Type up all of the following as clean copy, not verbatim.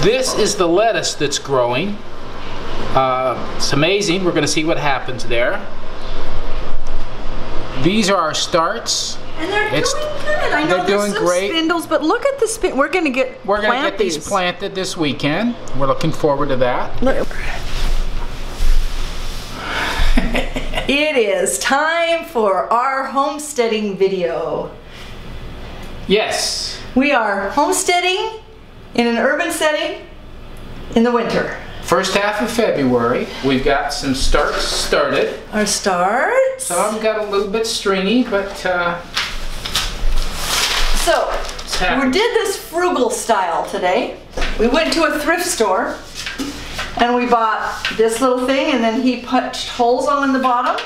This is the lettuce that's growing. It's amazing. We're going to see what happens there. These are our starts. And they're doing good. I know they're doing some great. spindles, but look at the spin. We're going to get these planted this weekend. We're looking forward to that. Look. It is time for our homesteading video. Yes. We are homesteading in an urban setting in the winter. First half of February, we've got some starts started. Our starts. Some of them got a little bit stringy, but so we did this frugal style today. We went to a thrift store and we bought this little thing, and then he punched holes on the bottom.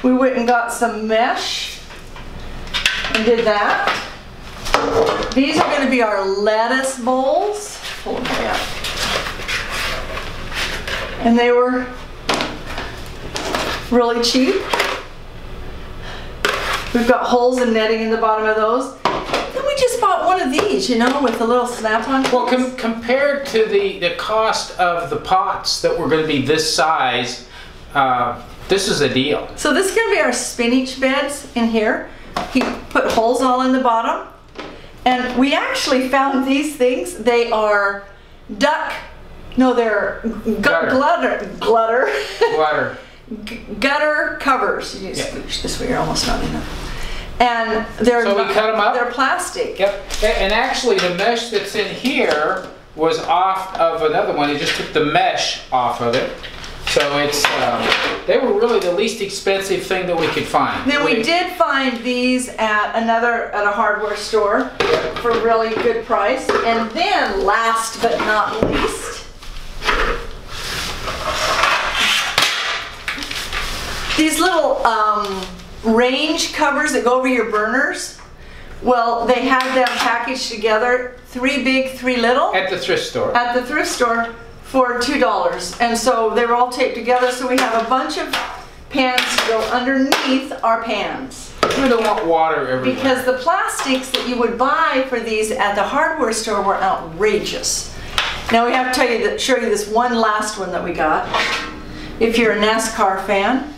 We went and got some mesh and did that. These are going to be our lettuce bowls. Pull them way up. And they were really cheap. We've got holes and netting in the bottom of those. Then we just bought one of these, you know, with the little snap-on. Well, compared to the cost of the pots that were going to be this size, this is a deal. So this is going to be our spinach beds in here. He put holes all in the bottom. And we actually found these things. They are they're gutter covers. You scooch this way, you're almost not enough. And they're so we cut them up. They're plastic. Yep. And actually, the mesh that's in here was off of another one. They just took the mesh off of it. So it's they were really the least expensive thing that we could find. Then we did find these at a hardware store for a really good price. And then last but not least, these little range covers that go over your burners. Well, they had them packaged together, 3 big, 3 little. At the thrift store. At the thrift store for $2. And so they were all taped together, so we have a bunch of pans to go underneath our pans. We don't want water everywhere. Because the plastics that you would buy for these at the hardware store were outrageous. Now we have to show you this one last one that we got. If you're a NASCAR fan.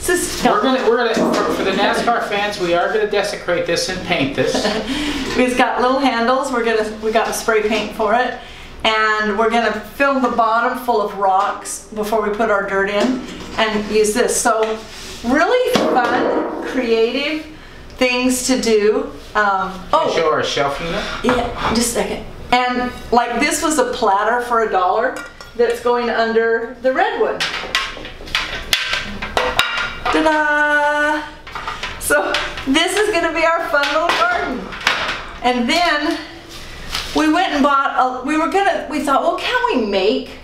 We're gonna for the NASCAR fans, we are gonna desecrate this and paint this. We've got little handles. We got a spray paint for it, and we're gonna fill the bottom full of rocks before we put our dirt in, and use this. So really fun, creative things to do. Show our shelf unit. Yeah, just a second. And like this was a platter for $1 that's going under the redwood. Ta-da! So this is going to be our fun little garden. And then we went and bought, we thought, well, can we make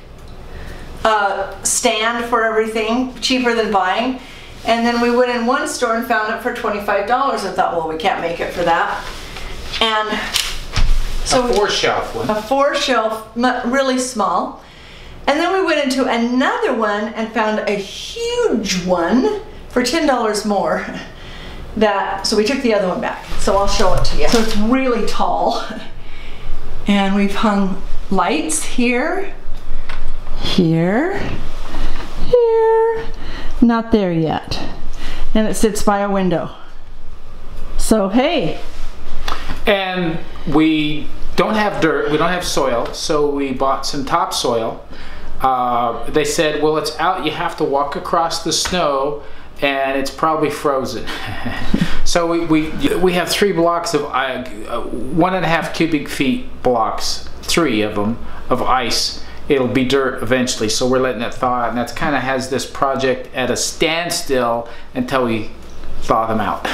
a stand for everything cheaper than buying? And then we went in one store and found it for $25 and thought, well, we can't make it for that. And so a 4-shelf one. A 4-shelf, really small. And then we went into another one and found a huge one for $10 more. So we took the other one back. So I'll show it to you. So it's really tall. And we've hung lights here, here, not there yet. And it sits by a window. So hey. And we don't have dirt, we don't have soil, so we bought some topsoil. They said, well, it's out, you have to walk across the snow, and it's probably frozen. So we have 3 blocks of 1.5 cubic feet blocks, 3 of them, of ice. It'll be dirt eventually, so we're letting it thaw out, and that's kind of has this project at a standstill until we thaw them out.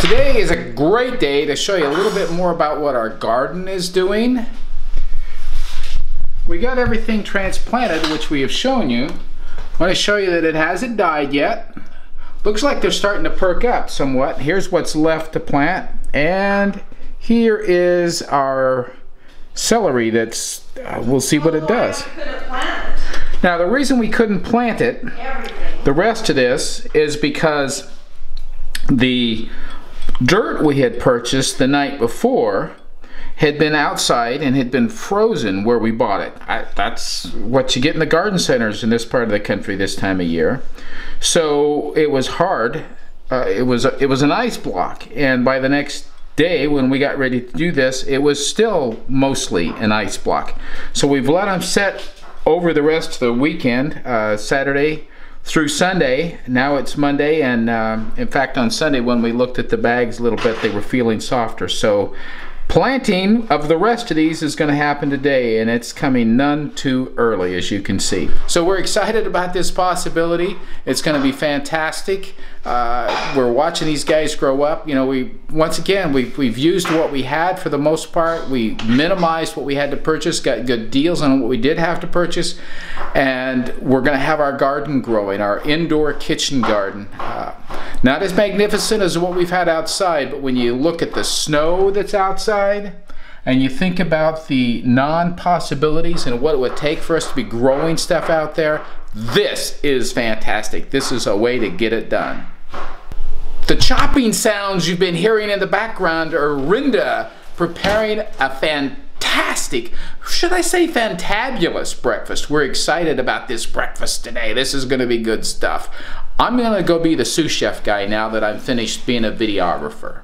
Today is a great day to show you a little bit more about what our garden is doing. We got everything transplanted, which we have shown you. I want to show you that it hasn't died yet. Looks like they're starting to perk up somewhat. Here's what's left to plant, and here is our celery that's, we'll see what it does. Now the reason we couldn't plant it, the rest of this, is because the dirt we had purchased the night before had been outside and had been frozen where we bought it. That's what you get in the garden centers in this part of the country this time of year. So it was hard. It was an ice block, and by the next day when we got ready to do this, it was still mostly an ice block. So we've let them set over the rest of the weekend, Saturday through Sunday. Now it's Monday, and in fact on Sunday when we looked at the bags a little bit, they were feeling softer. So planting of the rest of these is going to happen today, and it's coming none too early, as you can see. So we're excited about this possibility. It's going to be fantastic. We're watching these guys grow up. You know, we've used what we had for the most part. We minimized what we had to purchase, got good deals on what we did have to purchase, and we're going to have our garden growing, our indoor kitchen garden. Not as magnificent as what we've had outside, but when you look at the snow that's outside and you think about the non-possibilities and what it would take for us to be growing stuff out there, this is fantastic. This is a way to get it done. The chopping sounds you've been hearing in the background are Rhenda preparing a fantastic, should I say fantabulous breakfast. We're excited about this breakfast today. This is going to be good stuff. I'm going to go be the sous chef guy now that I'm finished being a videographer.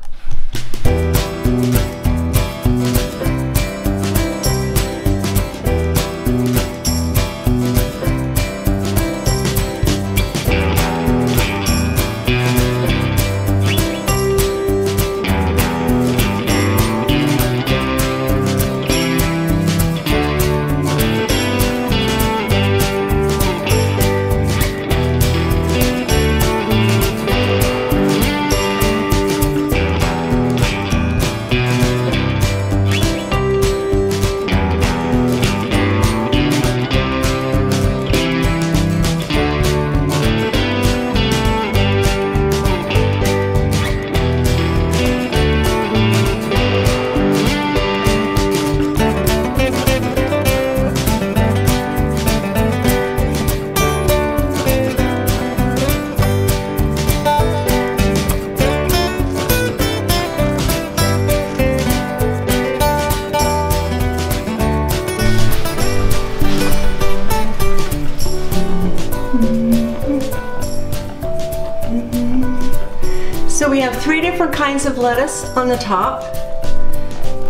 So we have 3 different kinds of lettuce on the top.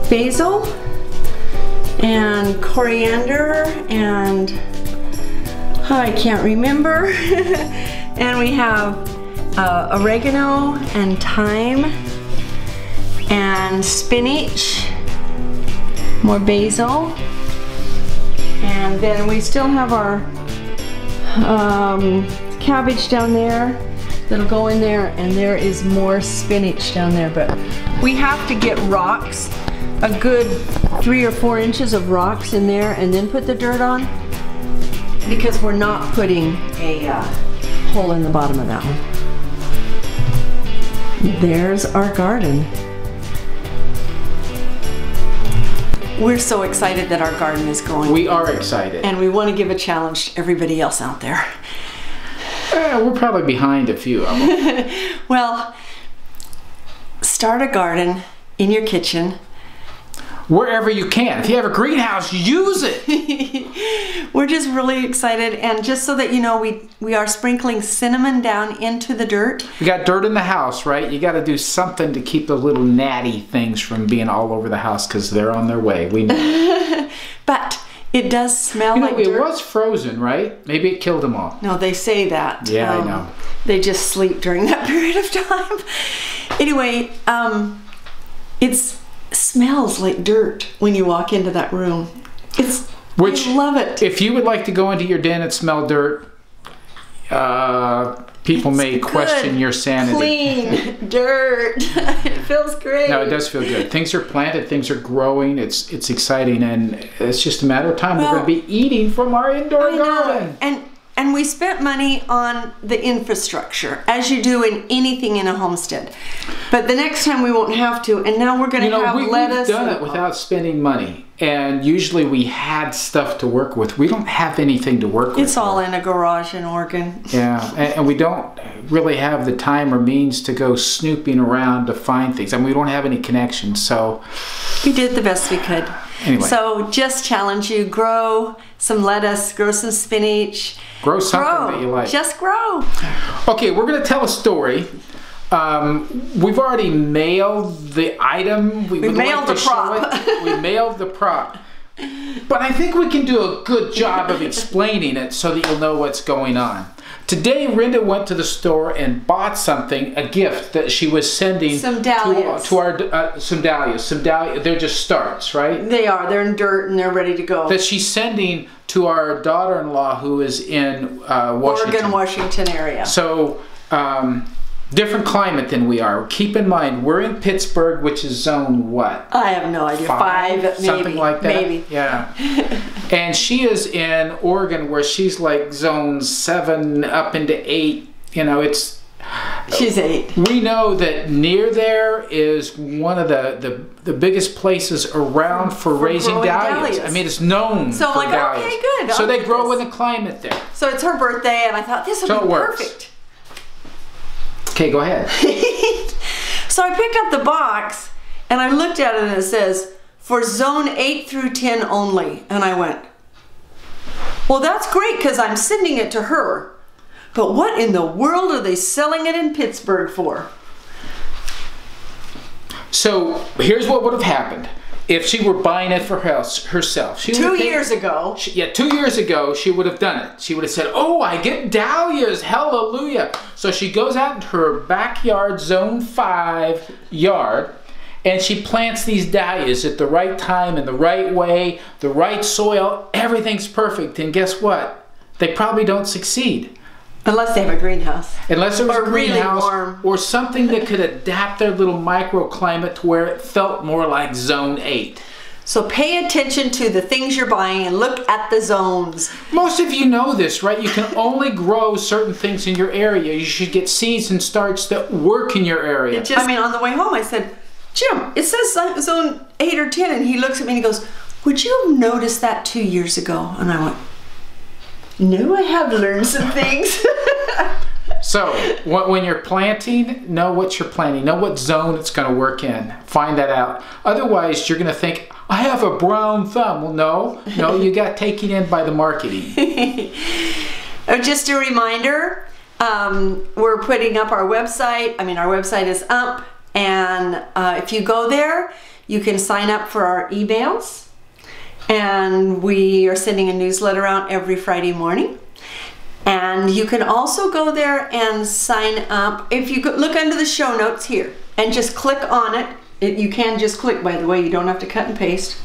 Basil and coriander and I can't remember. And we have oregano and thyme and spinach, more basil, and then we still have our cabbage down there that'll go in there, and there is more spinach down there. But we have to get rocks, a good 3 or 4 inches of rocks in there, and then put the dirt on, because we're not putting a hole in the bottom of that one. There's our garden. We're so excited that our garden is going. We are excited. And we want to give a challenge to everybody else out there. We're probably behind a few of them. Well, start a garden in your kitchen. Wherever you can. If you have a greenhouse, use it. We're just really excited, and just so that you know, we are sprinkling cinnamon down into the dirt. We got dirt in the house, right? You got to do something to keep the little natty things from being all over the house, because they're on their way. We know. But it does smell like dirt. It was frozen, right? Maybe it killed them all. No, they say that. Yeah, I know. They just sleep during that period of time. Anyway, it smells like dirt when you walk into that room. I love it. If you would like to go into your den and smell dirt, people may question your sanity. Clean dirt. It feels great. No, it does feel good. Things are planted, things are growing. It's exciting, and it's just a matter of time. We're going to be eating from our indoor garden. And and we spent money on the infrastructure, as you do in anything in a homestead. But the next time we won't have to, and now we're going to have lettuce. We've done it without spending money, and usually we had stuff to work with. We don't have anything to work with. It's all in a garage in Oregon. Yeah, and we don't really have the time or means to go snooping around to find things. I mean, we don't have any connections, so... We did the best we could. Anyway. So just challenge you, grow some lettuce, grow some spinach. Grow something that you like. Just grow. Okay, we're going to tell a story. We've already mailed the item. We mailed the prop. We mailed the prop. But I think we can do a good job of explaining it so that you'll know what's going on. Today, Rhenda went to the store and bought something, a gift that she was sending some dahlias. to our some dahlias. They're just starts, right? They are. They're in dirt and they're ready to go. That she's sending to our daughter-in-law who is in Washington. Oregon, Washington area. So, different climate than we are. Keep in mind, we're in Pittsburgh, which is zone what? I have no idea. 5 maybe. Something like that? Maybe. Yeah. And she is in Oregon, where she's like zone 7 up into 8. You know, it's... She's 8. We know that near there is one of the biggest places around for raising dahlias. I mean, it's known for like, dahlias. Okay, good. So they grow in the climate there. So it's her birthday, and I thought this would be perfect. Okay, go ahead. So I picked up the box and I looked at it and it says, for zone 8 through 10 only. And I went, well, that's great because I'm sending it to her. But what in the world are they selling it in Pittsburgh for? So here's what would have happened. If she were buying it for herself. 2 years ago. 2 years ago, she would have done it. She would have said, oh, I get dahlias, hallelujah. So she goes out into her backyard, zone 5 yard, and she plants these dahlias at the right time, in the right way, the right soil. Everything's perfect. And guess what? They probably don't succeed. Unless they have a greenhouse. Unless there was a greenhouse really or something that could adapt their little microclimate to where it felt more like zone 8. So pay attention to the things you're buying and look at the zones. Most of you know this, right? You can only grow certain things in your area. You should get seeds and starts that work in your area. I mean, on the way home I said, Jim, it says zone 8 or 10, and he looks at me and he goes, would you have noticed that 2 years ago? And I went, no, I have learned some things. So, when you're planting, know what you're planting. Know what zone it's going to work in. Find that out. Otherwise, you're going to think, I have a brown thumb. Well, no, you got taken in by the marketing. Just a reminder, we're putting up our website. I mean, our website is up. And if you go there, you can sign up for our emails. And we are sending a newsletter out every Friday morning. And you can also go there and sign up. If you look under the show notes here and just click on it, you can just click, by the way, you don't have to cut and paste.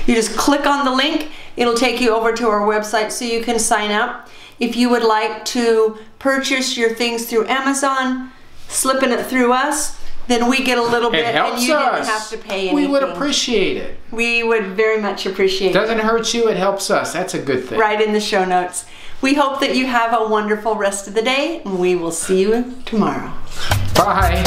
You just click on the link, it'll take you over to our website so you can sign up. If you would like to purchase your things through Amazon, slipping it through us, then we get a little bit and you didn't have to pay anything. We would appreciate it. We would very much appreciate it. Doesn't hurt you, it helps us. That's a good thing. Right in the show notes. We hope that you have a wonderful rest of the day, and we will see you tomorrow. Bye.